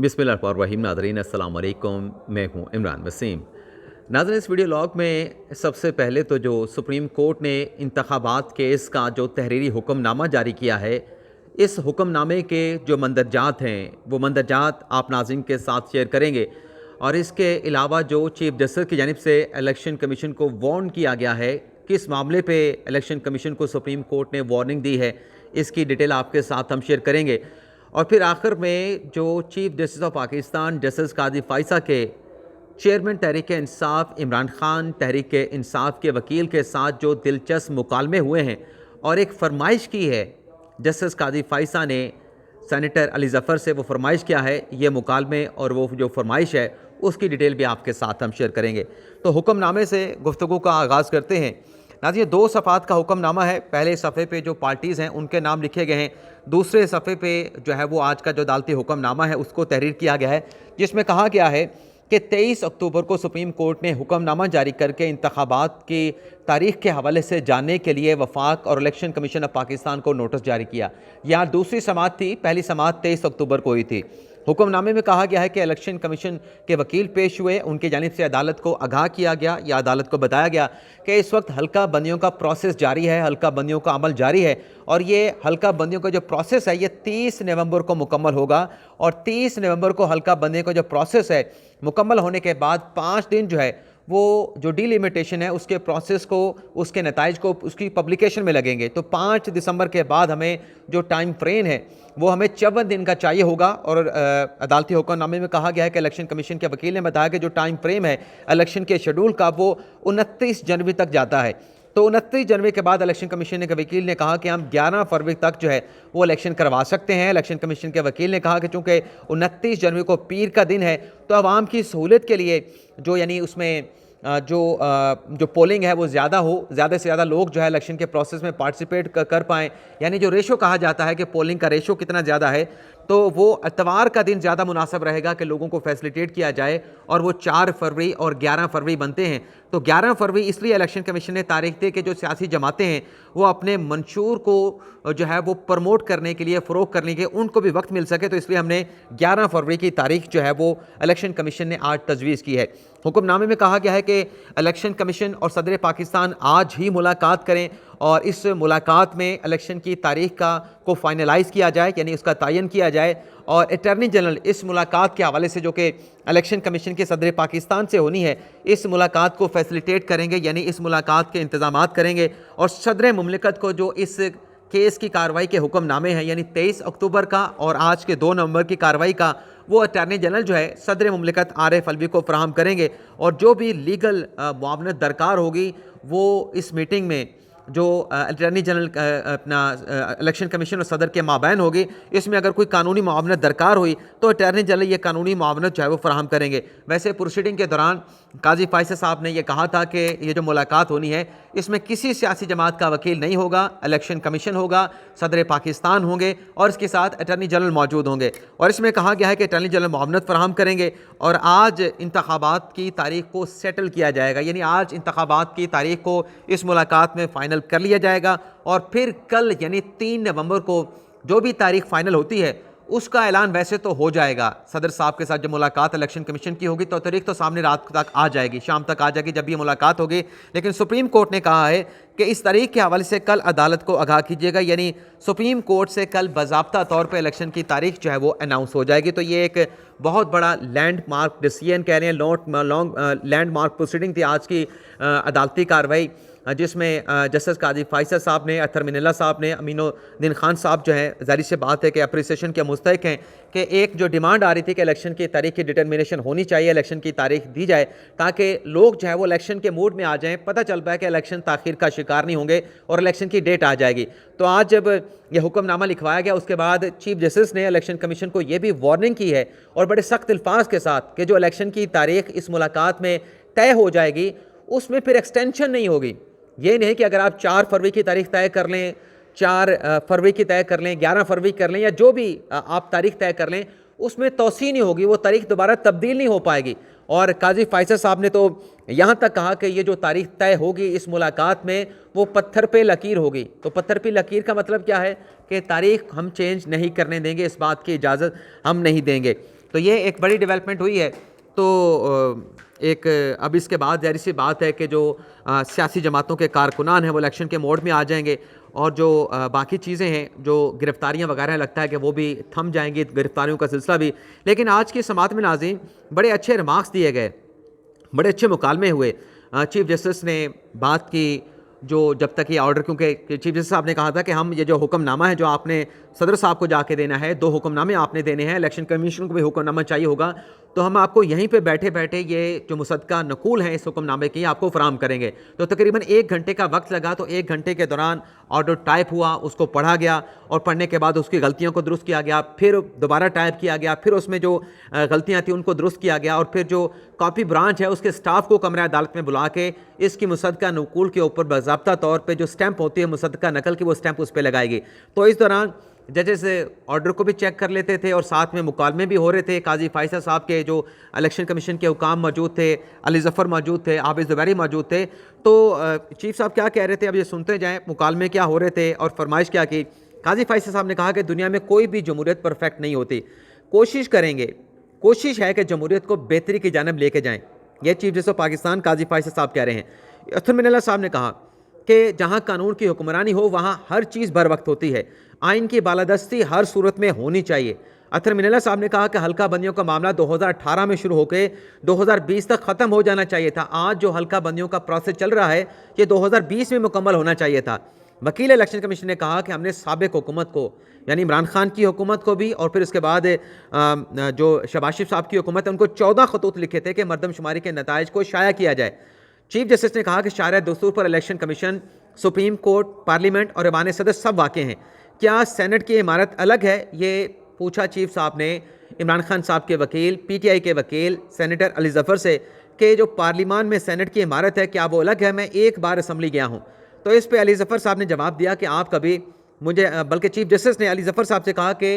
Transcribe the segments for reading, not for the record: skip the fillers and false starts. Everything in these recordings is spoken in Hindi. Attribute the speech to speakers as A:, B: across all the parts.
A: बिस्मिल्लाहिर्रहमानिर्रहीम। नाज़रीन अस्सलाम वालेकुम, मैं हूँ इमरान वसीम। नाज़रीन, इस वीडियो लॉग में सबसे पहले तो जो सुप्रीम कोर्ट ने इंतखाबात केस का जो तहरीरी हुक्मनामा जारी किया है, इस हुक्मनामे के जो मंदरजात हैं वो मंदरजात आप नाज़रीन के साथ शेयर करेंगे। और इसके अलावा जो चीफ जस्टिस की जानिब से इलेक्शन कमीशन को वार्न किया गया है, किस मामले पे इलेक्शन कमीशन को सुप्रीम कोर्ट ने वार्निंग दी है, इसकी डिटेल आपके साथ हम शेयर करेंगे। और फिर आखिर में जो chief justice of Pakistan justice Qazi फाइसा के चेयरमैन तहरीक इंसाफ इमरान खान तहरीक इंसाफ के वकील के साथ जो दिलचस्प मुकालमे हुए हैं और एक फरमाइश की है जस्टिस काजी फाइसा ने सेनेटर अली ज़फ़र से, वो फरमाइश क्या है, ये मुकालमे और वो जो फरमाइश है उसकी डिटेल भी आपके साथ हम शेयर करेंगे। तो हुक्मनामे से गुफ्तगू का आगाज़ करते हैं। नाज़रीन, 2 सफ़ात का हुक्मनामा है। पहले सफ़े पे जो पार्टीज़ हैं उनके नाम लिखे गए हैं, दूसरे सफ़े पे जो है वो आज का जो अदालती हुक्मनामा है उसको तहरीर किया गया है, जिसमें कहा गया है कि 23 अक्टूबर को सुप्रीम कोर्ट ने हुक्मनामा जारी करके इंतखाबात की तारीख़ के हवाले से जानने के लिए वफाक और इलेक्शन कमीशन ऑफ पाकिस्तान को नोटिस जारी किया। यहाँ दूसरी समाअत थी, पहली समाअत 23 अक्टूबर को हुई थी। हुक्मनामे में कहा गया है कि इलेक्शन कमीशन के वकील पेश हुए, उनकी जानिब से अदालत को आगाह किया गया या अदालत को बताया गया कि इस वक्त हल्का बंदियों का प्रोसेस जारी है, हल्का बंदियों का अमल जारी है और ये हल्का बंदियों का जो प्रोसेस है ये 30 नवंबर को मुकम्मल होगा। और 30 नवंबर को हल्का बंदियों का जो प्रोसेस है मुकम्मल होने के बाद 5 दिन जो है वो जो डिलिमिटेशन है उसके प्रोसेस को, उसके नताइज को, उसकी पब्लिकेशन में लगेंगे। तो 5 दिसंबर के बाद हमें जो टाइम फ्रेम है वो हमें 54 दिन का चाहिए होगा। और अदालती हुक्मनामे में कहा गया है कि इलेक्शन कमीशन के वकील ने बताया कि जो टाइम फ्रेम है इलेक्शन के शेड्यूल का वो 29 जनवरी तक जाता है। तो 29 जनवरी के बाद इलेक्शन कमीशन के वकील ने कहा कि हम 11 फरवरी तक जो है वो इलेक्शन करवा सकते हैं। इलेक्शन कमीशन के वकील ने कहा कि चूँकि 29 जनवरी को पीर का दिन है तो आवाम की सहूलियत के लिए जो यानी उसमें जो पोलिंग है वो ज़्यादा हो, ज़्यादा से ज़्यादा लोग जो है इलेक्शन के प्रोसेस में पार्टिसिपेट कर पाएँ, यानी जो रेशो कहा जाता है कि पोलिंग का रेशो कितना ज़्यादा है, तो वो इतवार का दिन ज़्यादा मुनासिब रहेगा कि लोगों को फैसिलिटेट किया जाए। और वो 4 फरवरी और 11 फरवरी बनते हैं। तो 11 फरवरी इसलिए इलेक्शन कमीशन ने तारीख दी कि जो सियासी जमातें हैं वो अपने मंशूर को जो है वो प्रमोट करने के लिए, फ़रोग करने के लिए उनको भी वक्त मिल सके, तो इसलिए हमने 11 फरवरी की तारीख जो है वो इलेक्शन कमीशन ने आज तजवीज़ की है। हुक्मनामे में कहा गया है कि इलेक्शन कमीशन और सदर पाकिस्तान आज ही मुलाकात करें और इस मुलाकात में इलेक्शन की तारीख को फाइनलाइज़ किया जाए, यानी उसका तयन किया जाए। और अटॉर्नी जनरल इस मुलाकात के हवाले से जो कि इलेक्शन कमीशन के सदर पाकिस्तान से होनी है, इस मुलाकात को फैसिलिटेट करेंगे, यानी इस मुलाकात के इंतज़ामात करेंगे। और सदर मुमलिकत को जो इस केस की कार्रवाई के हुक्मनामे हैं, यानी 23 अक्टूबर का और आज के 2 नवंबर की कार्रवाई का, वो अटॉर्नी जनरल जो है सदर मुमलिकत आरिफ अलवी को फराहम करेंगे। और जो भी लीगल मुआवनत दरकार होगी वो इस मीटिंग में जो अटॉर्नी जनरल अपना इलेक्शन कमीशन और सदर के माबैन होगी, इसमें अगर कोई कानूनी मुआवनत दरकार हुई तो अटॉर्नी जनरल ये कानूनी मुआवनत जो है वो फराहम करेंगे। वैसे प्रोसीडिंग के दौरान काजी फाइसा साहब ने यह कहा था कि ये जो मुलाकात होनी है इसमें किसी सियासी जमात का वकील नहीं होगा, इलेक्शन कमीशन होगा, सदर पाकिस्तान होंगे और इसके साथ अटॉर्नी जनरल मौजूद होंगे। और इसमें कहा गया है कि अटॉर्नी जनरल मुआवनत फराहम करेंगे और आज इंतखाबात की तारीख को सेटल किया जाएगा, यानी आज इंतखाबात की तारीख को इस मुलाकात में फ़ाइनल कर लिया जाएगा। और फिर कल यानी 3 नवंबर को जो भी तारीख फाइनल होती है उसका ऐलान वैसे तो हो जाएगा। सदर साहब के साथ जब मुलाकात इलेक्शन कमीशन की होगी तो तारीख तो सामने रात तक आ जाएगी, शाम तक आ जाएगी जब ये मुलाकात होगी। लेकिन सुप्रीम कोर्ट ने कहा है कि इस तारीख के हवाले से कल अदालत को आगाह कीजिएगा, यानी सुप्रीम कोर्ट से कल बाज़ाब्ता तौर पर इलेक्शन की तारीख जो है वो अनाउंस हो जाएगी। तो ये एक बहुत बड़ा लैंडमार्क डिसीजन कह रहे हैं, लॉन्ग लैंडमार्क प्रोसीडिंग थी आज की अदालती कार्रवाई, जिसमें जस्टिस काजी फाइसा साहब ने, अतर मिनल्ला साहब ने, अमीनुद्दीन खान साहब जो हैं, ज़ाहिर सी बात है कि अप्रिसिएशन के मुस्तहिक हैं कि एक जो डिमांड आ रही थी कि इलेक्शन की तारीख की डिटर्मिनेशन होनी चाहिए, इलेक्शन की तारीख दी जाए ताकि लोग जो है वो इलेक्शन के मूड में आ जाएं, पता चल पाए कि इलेक्शन ताख़ीर का शिकार नहीं होंगे और इलेक्शन की डेट आ जाएगी। तो आज जब यह हुक्मनामा लिखवाया गया उसके बाद चीफ जस्टिस ने इलेक्शन कमीशन को यह भी वार्निंग की है और बड़े सख्त अल्फाज के साथ कि जो इलेक्शन की तारीख इस मुलाकात में तय हो जाएगी उसमें फिर एक्सटेंशन नहीं होगी। ये नहीं कि अगर आप 4 फरवरी की तारीख तय कर लें, 4 फरवरी की तय कर लें, 11 फरवरी कर लें या जो भी आप तारीख तय कर लें, उसमें तौसीह नहीं होगी, वो तारीख दोबारा तब्दील नहीं हो पाएगी। और काजी फाइसा साहब ने तो यहाँ तक कहा कि ये जो तारीख तय होगी इस मुलाकात में वो पत्थर पे लकीर होगी। तो पत्थर पे लकीर का मतलब क्या है कि तारीख हम चेंज नहीं करने देंगे, इस बात की इजाज़त हम नहीं देंगे। तो ये एक बड़ी डेवलपमेंट हुई है। तो एक अब इसके बाद ज़ाहिर सी बात है कि जो सियासी जमातों के कारकुनान हैं वो इलेक्शन के मोड में आ जाएंगे, और जो बाकी चीज़ें हैं, जो गिरफ्तारियां वगैरह, लगता है कि वो भी थम जाएंगी, गिरफ्तारियों का सिलसिला भी। लेकिन आज की समात में नाज़रीन बड़े अच्छे रिमार्क्स दिए गए, बड़े अच्छे मुकालमे हुए। चीफ जस्टिस ने बात की, जो जब तक ये ऑर्डर, क्योंकि चीफ जस्टिस साहब ने कहा था कि हम ये जो हुक्मनामा है जो आपने सदर साहब को जाके देना है, 2 हुक्मनामे आपने देने हैं, इलेक्शन कमीशन को भी हुक्मनामा चाहिए होगा, तो हम आपको यहीं पे बैठे बैठे ये जो मुसद्दका नकूल हैं इस हुक्मनामे की आपको फराहम करेंगे। तो तकरीबन 1 घंटे का वक्त लगा। तो 1 घंटे के दौरान ऑर्डर टाइप हुआ, उसको पढ़ा गया, और पढ़ने के बाद उसकी गलतियों को दुरुस्त किया गया, फिर दोबारा टाइप किया गया, फिर उसमें जो गलतियाँ थी उनको दुरुस्त किया गया, और फिर जो कॉपी ब्रांच है उसके स्टाफ को कमरा अदालत में बुला के इसकी मुसद्दका नकूल के ऊपर बाज़ाब्ता तौर पर जो स्टैंप होती है मुसद्दका नकल की, वो स्टैंप उस पर लगाएगी। तो इस दौरान जजेस ऑर्डर को भी चेक कर लेते थे, और साथ में मुकालमे भी हो रहे थे। काजी फायसा साहब के जो इलेक्शन कमीशन के हुकाम मौजूद थे, अली ज़फ़र मौजूद थे, आबिद ज़ुबैरी मौजूद थे। तो चीफ साहब क्या कह रहे थे, अब ये सुनते जाएं मुकालमे क्या हो रहे थे और फरमाइश क्या की। काजी फायसा साहब ने कहा कि दुनिया में कोई भी जमहूरियत परफेक्ट नहीं होती, कोशिश करेंगे, कोशिश है कि जमहूरियत को बेहतरी की जानब लेके जाएँ। यह चीफ जस्टिस पाकिस्तान काजी फायसा साहब कह रहे हैं। अथर मिनल्ला साहब ने कहा कि जहाँ कानून की हुक्मरानी हो वहाँ हर चीज़ बर वक्त होती है, आइन की बालादस्ती हर सूरत में होनी चाहिए। अतर मिनल्ला साहब ने कहा कि हल्का बंदियों का मामला 2018 में शुरू होकर 2020 तक ख़त्म हो जाना चाहिए था। आज जो हल्का बंदियों का प्रोसेस चल रहा है ये 2020 में मुकम्मल होना चाहिए था। वकील इलेक्शन कमीशन ने कहा कि हमने साबिक हुकूमत को, यानी इमरान खान की हुकूमत को भी, और फिर उसके बाद जो शहबाज शरीफ साहब की हुकूमत है उनको 14 खतूत लिखे थे कि मरदमशुमारी के नताइज को शाया किया जाए। चीफ जस्टिस ने कहा कि शायरा दस्तूर पर election commission, supreme court, parliament और ऐवान सदर सब वाक़े हैं। क्या सेनेट की इमारत अलग है, ये पूछा चीफ साहब ने इमरान खान साहब के वकील, पीटीआई के वकील सेनेटर अली ज़फ़र से कि जो पार्लियामान में सेनेट की इमारत है क्या वो अलग है? मैं एक बार असम्बली गया हूँ। तो इस पर अली ज़फ़र साहब ने जवाब दिया कि आप कभी मुझे, बल्कि चीफ जस्टिस ने अली ज़फ़र साहब से कहा कि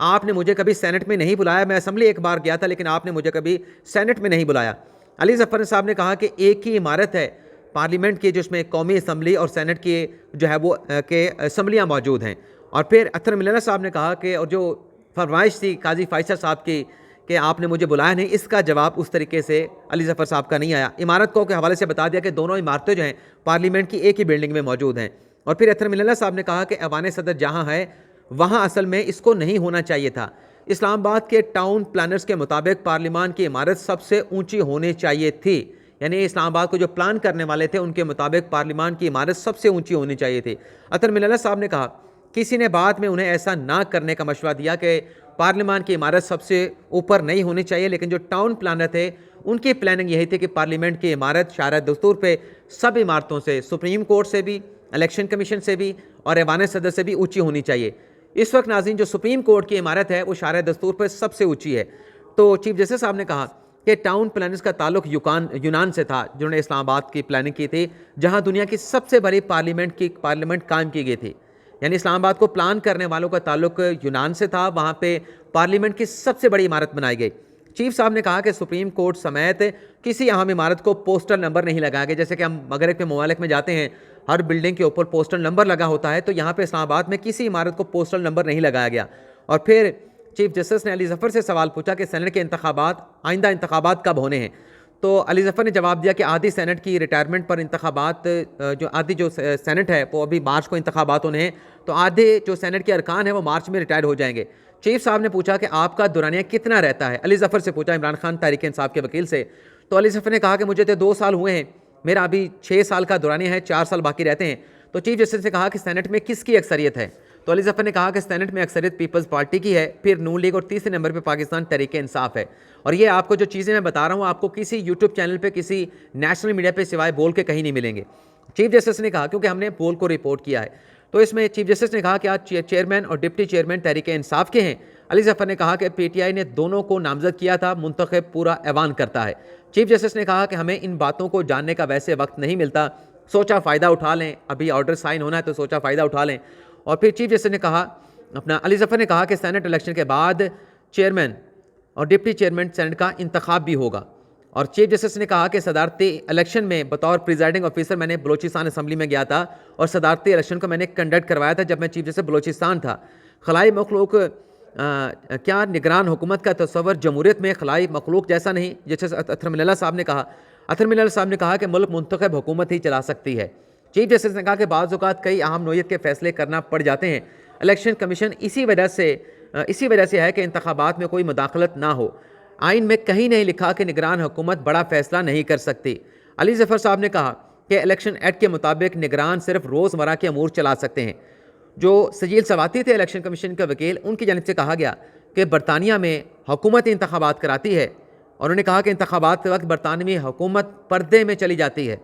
A: आपने मुझे कभी सेनेट में नहीं बुलाया, मैं असम्बली एक बार गया था लेकिन आपने मुझे कभी सेनेट में नहीं बुलाया। अली ज़फ़र साहब ने कहा कि एक ही इमारत है पार्लियामेंट की जिसमें कौमी असम्बली और सेनेट की जो है वो के असम्बलियाँ मौजूद हैं। और फिर अतर मिलना साहब ने कहा कि और जो फरमाइश थी काजी फायसा साहब की कि आपने मुझे बुलाया नहीं, इसका जवाब उस तरीके से अली ज़फ़र साहब का नहीं आया। इमारत को के हवाले से बता दिया कि दोनों इमारतें जो हैं पार्लियामेंट की एक ही बिल्डिंग में मौजूद हैं। और फिर अतर मिलना साहब ने कहा कि ऐवान सदर जहाँ है वहाँ असल में इसको नहीं होना चाहिए था। इस्लामाबाद के टाउन प्लानर्स के मुताबिक पार्लियामान की इमारत सबसे ऊँची होनी चाहिए थी, यानी इस्लामाबाद को जो प्लान करने वाले थे उनके मुताबिक पार्लियामान की इमारत सबसे ऊँची होनी चाहिए थी। अतर मिलना साहब ने कहा किसी ने बाद में उन्हें ऐसा ना करने का मशवरा दिया कि पार्लियामान की इमारत सबसे ऊपर नहीं होनी चाहिए, लेकिन जो टाउन प्लानर थे उनकी प्लानिंग यही थी कि पार्लियामेंट की इमारत शारा दस्तूर पे सब इमारतों से, सुप्रीम कोर्ट से भी, इलेक्शन कमीशन से भी और ऐवान सदर से भी ऊँची होनी चाहिए। इस वक्त नाज़रीन जो सुप्रीम कोर्ट की इमारत है वो शारा दस्तूर पर सबसे ऊँची है। तो चीफ जस्टिस साहब ने कहा कि टाउन प्लानर्स का ताल्लुक यूनान से था, जिन्होंने इस्लामाबाद की प्लानिंग की थी, जहाँ दुनिया की सबसे बड़ी पार्लियामेंट कायम की गई थी। यानी इस्लामाबाद को प्लान करने वालों का ताल्लुक यूनान से था, वहाँ पे पार्लियामेंट की सबसे बड़ी इमारत बनाई गई। चीफ साहब ने कहा कि सुप्रीम कोर्ट समेत किसी अहम इमारत को पोस्टल नंबर नहीं लगाया गया। जैसे कि हम मगरब के ममालिक में जाते हैं, हर बिल्डिंग के ऊपर पोस्टल नंबर लगा होता है, तो यहाँ पे इस्लामाबाद में किसी इमारत को पोस्टल नंबर नहीं लगाया गया। और फिर चीफ जस्टिस ने अली ज़फ़र से सवाल पूछा कि सेनेट के इंतखाबात, आइंदा इंतखाबात कब होने हैं? तो अली ज़फ़र ने जवाब दिया कि आधी सेनेट की रिटायरमेंट पर इंतखाबात, जो आधी जो सेनेट है वो अभी मार्च को इंतखाबात होने हैं, तो आधे जो सेनेट के अरकान है वो मार्च में रिटायर हो जाएंगे। चीफ साहब ने पूछा कि आपका दुरानिया कितना रहता है? अली ज़फ़र से पूछा, इमरान खान तहरीक इंसाफ के वकील से। तो अली ज़फ़र ने कहा कि मुझे तो 2 साल हुए हैं, मेरा अभी 6 साल का दुरानिया है, 4 साल बाकी रहते हैं। तो चीफ जस्टिस ने कहा कि सेनेट में किसकी अक्सरियत है? तो अली ज़फ़र ने कहा कि सेनेट में अक्सरियत पीपल्स पार्टी की है, फिर नून लीग और तीसरे नंबर पे पाकिस्तान तहरीक इंसाफ है। और ये आपको जो चीज़ें मैं बता रहा हूँ आपको किसी यूट्यूब चैनल पे, किसी नेशनल मीडिया पे सिवाय बोल के कहीं नहीं मिलेंगे। चीफ जस्टिस ने कहा, क्योंकि हमने बोल को रिपोर्ट किया है। तो इसमें चीफ जस्टिस ने कहा कि आज चेयरमैन और डिप्टी चेयरमैन तहरीक इंसाफ के हैं। अली ज़फ़र ने कहा कि पीटीआई ने दोनों को नामजद किया था, मुंतखब पूरा ऐवान करता है। चीफ जस्टिस ने कहा कि हमें इन बातों को जानने का वैसे वक्त नहीं मिलता, सोचा फ़ायदा उठा लें, अभी ऑर्डर साइन होना है तो सोचा फ़ायदा उठा लें। और फिर चीफ जस्टिस ने कहा, अली ज़फ़र ने कहा कि सेनेट इलेक्शन के बाद चेयरमैन और डिप्टी चेयरमैन सेनेट का इंतखाब भी होगा। और चीफ जस्टिस ने कहा कि सदारती इलेक्शन में बतौर प्रिजाइडिंग ऑफिसर मैंने बलोचिस्तान असम्बली में गया था और सदारती इलेक्शन को मैंने कंडक्ट करवाया था जब मैं चीफ जस्टिस बलोचिस्तान था। खलाई मखलूक क्या निगरान हुकूमत का तस्वर जमहूरियत में खलाई मखलूक जैसा नहीं, जैसे अतर मिनल्ला साहब ने कहा। अतर मिनल्ला साहब ने कहा कि मुल्क मुंतखब हुकूमत ही चला सकती है। चीफ जस्टिस ने कहा कि बाज़ औक़ात कई अहम नौइयत के फैसले करना पड़ जाते हैं। इलेक्शन कमीशन इसी वजह से है कि इंतखाबात में कोई मुदाखलत ना हो। आइन में कहीं नहीं लिखा कि निगरान हुकूमत बड़ा फैसला नहीं कर सकती। अली ज़फ़र साहब ने कहा कि इलेक्शन एक्ट के मुताबिक निगरान सिर्फ रोज़मर्रा के अमूर चला सकते हैं। जो सजील सवाती थे इलेक्शन कमीशन के वकील, उनकी जानिब से कहा गया कि बरतानिया में हुकूमत इंतखाबात कराती है, और उन्होंने कहा कि इंतखाबात के वक्त बरतानवी हुकूमत पर्दे में चली जाती है।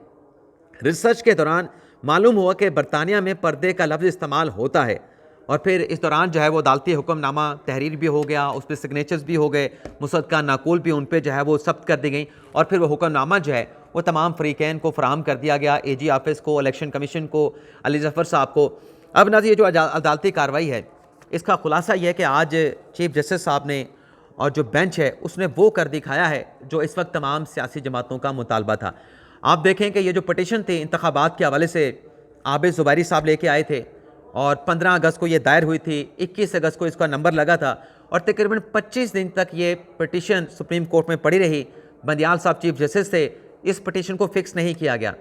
A: रिसर्च के दौरान मालूम हुआ कि बरतानिया में पर्दे का लफ्ज़ इस्तेमाल होता है, और फिर इस दौरान जो है वो अदालती हुक्मनामा तहरीर भी हो गया, उस पर सिग्नेचर्स भी हो गए, मुसद्दका नाकूल भी उन पर जो है वो सब्त कर दी गई, और फिर वो हुक्मनामा जो है वो तमाम फ़रीक़ैन को फराहम कर दिया गया, AG ऑफिस को, इलेक्शन कमीशन को, अली ज़फ़र साहब को। अब नाज़रीन, ये जो अदालती कार्रवाई है इसका खुलासा ये है कि आज चीफ जस्टिस साहब ने और जो बेंच है उसने वो कर दिखाया है जो इस वक्त तमाम सियासी जमातों का मुतालबा था। आप देखें कि ये जो पटिशन थी इंतखाबात के हवाले से आबिद ज़ुबैरी साहब लेके आए थे, और 15 अगस्त को ये दायर हुई थी, 21 अगस्त को इसका नंबर लगा था, और तकरीबन 25 दिन तक ये पटिशन सुप्रीम कोर्ट में पड़ी रही। बंदियाल साहब चीफ जस्टिस थे, इस पटिशन को फिक्स नहीं किया गया।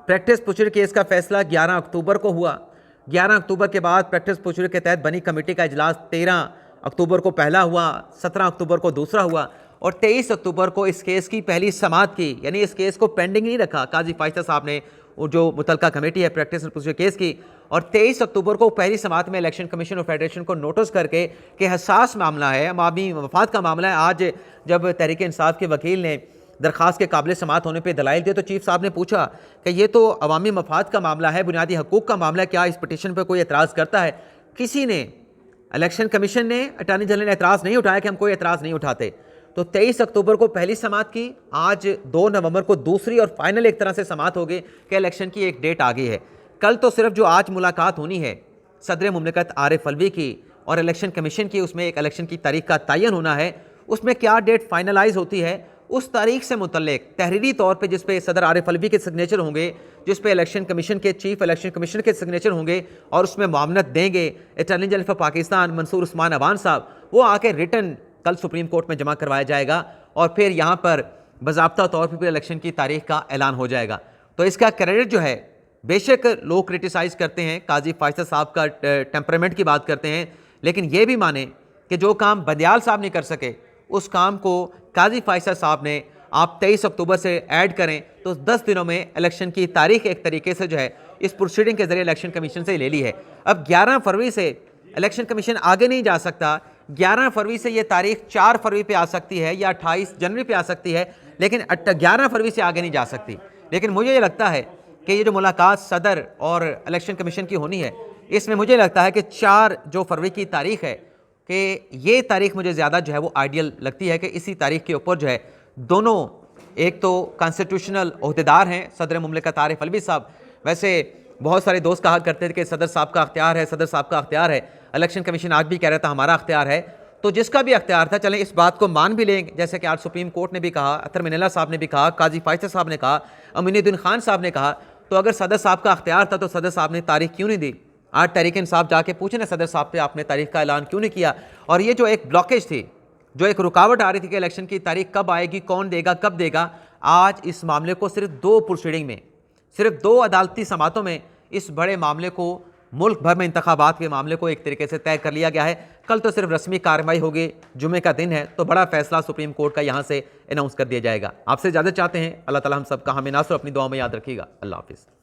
A: प्रैक्टिस पुचर केस का फैसला 11 अक्टूबर को हुआ। 11 अक्टूबर के बाद प्रैक्टिस पुचर के तहत बनी कमेटी का इजलास 13 अक्टूबर को पहला हुआ, 17 अक्टूबर को दूसरा हुआ, और 23 अक्टूबर को इस केस की पहली समाअत की। यानी इस केस को पेंडिंग नहीं रखा काजी फाइज़ा साहब ने, जो मुतलका कमेटी है प्रैक्टिस पुचर केस की, और 23 अक्टूबर को पहली समाअत में इलेक्शन कमीशन और फेडरेशन को नोटिस करके कि हसास मामला है, अवामी मफाद का मामला है। आज जब तहरीक इंसाफ के वकील ने दरख्वास्त के काबिल समाअत होने पर दलाइल दिए तो चीफ साहब ने पूछा कि ये तो अवामी मफाद का मामला है, बुनियादी हकूक़ का मामला है, क्या इस पटिशन पर कोई एतराज़ करता है? किसी ने, इलेक्शन कमीशन ने, अटॉर्नी जनरल ने एतराज़ नहीं उठाया कि हम कोई एतराज़ नहीं उठाते। तो 23 अक्टूबर को पहली समाअत की, आज 2 नवंबर को दूसरी और फाइनल एक तरह से समाअत हो गई कि इलेक्शन की एक डेट आ गई है। कल तो सिर्फ जो आज मुलाकात होनी है सदर मुमलिकत आरिफ अलवी की और इलेक्शन कमीशन की, उसमें एक इलेक्शन की तारीख का तयन होना है। उसमें क्या डेट फाइनलाइज होती है, उस तारीख से मुतल्लिक तहरीरी तौर पे जिस पे सदर आरिफ अलवी के सिग्नेचर होंगे, जिस पे इलेक्शन कमीशन के चीफ इलेक्शन कमीशन के सिग्नेचर होंगे, और उसमें मामनत देंगे attorney general for Pakistan Mansoor Usman Awan साहब, वो आके रिटन कल सुप्रीम कोर्ट में जमा करवाया जाएगा, और फिर यहाँ पर बाज़ाब्ता तौर पर इलेक्शन की तारीख का ऐलान हो जाएगा। तो इसका क्रेडिट जो है, बेशक लोग क्रिटिसाइज़ करते हैं, काजी फाइज़ा साहब का टेम्परामेंट की बात करते हैं, लेकिन ये भी माने कि जो काम बंदियाल साहब नहीं कर सके उस काम को काजी फाइज़ा साहब ने, आप 23 अक्टूबर से ऐड करें तो 10 दिनों में इलेक्शन की तारीख एक तरीके से जो है इस प्रोसीडिंग के जरिए इलेक्शन कमीशन से ले ली है। अब 11 फरवरी से इलेक्शन कमीशन आगे नहीं जा सकता। 11 फरवरी से ये तारीख 4 फरवरी पे आ सकती है या 28 जनवरी पे आ सकती है, लेकिन 11 फरवरी से आगे नहीं जा सकती। लेकिन मुझे ये लगता है कि ये जो मुलाकात सदर और इलेक्शन कमीशन की होनी है, इसमें मुझे लगता है कि 4 जो फरवरी की तारीख है, कि ये तारीख मुझे ज़्यादा जो है वो आइडियल लगती है कि इसी तारीख के ऊपर जो है दोनों, एक तो कॉन्स्टिट्यूशनल ओहदेदार हैं सदर मुमलिकत आरिफ अलवी साहब। वैसे बहुत सारे दोस्त कहा करते थे कि सदर साहब का अख्तियार है, सदर साहब का अख्तियार है। इलेक्शन कमीशन आज भी कह रहा था हमारा अख्तियार है। तो जिसका भी अख्तियार था, चलें इस बात को मान भी लें, जैसे कि आज सुप्रीम कोर्ट ने भी कहा, अतर मिनल्ला साहब ने भी कहा, काजी फाइज़ा साहब ने कहा, अमीनुद्दीन खान साहब ने कहा। तो अगर सदर साहब का अख्तियार था तो सदर साहब ने तारीख क्यों नहीं दी? आज तहरीक इंसाफ जाके पूछे ना सदर साहब पे, आपने तारीख का ऐलान क्यों नहीं किया? और ये जो एक ब्लॉकेज थी, जो एक रुकावट आ रही थी कि इलेक्शन की तारीख कब आएगी, कौन देगा, कब देगा, आज इस मामले को सिर्फ 2 प्रोसीडिंग में, सिर्फ 2 अदालती समातों में इस बड़े मामले को, मुल्क भर में इंतखाबात के मामले को एक तरीके से तय कर लिया गया है। कल तो सिर्फ रस्मी कार्रवाई होगी, जुमे का दिन है, तो बड़ा फैसला सुप्रीम कोर्ट का यहाँ से अनाउंस कर दिया जाएगा। आपसे इजाज़त चाहते हैं। अल्लाह ताला हम सब का हमें नासर अपनी दुआ में याद रखिएगा। अल्लाह हाफिज़।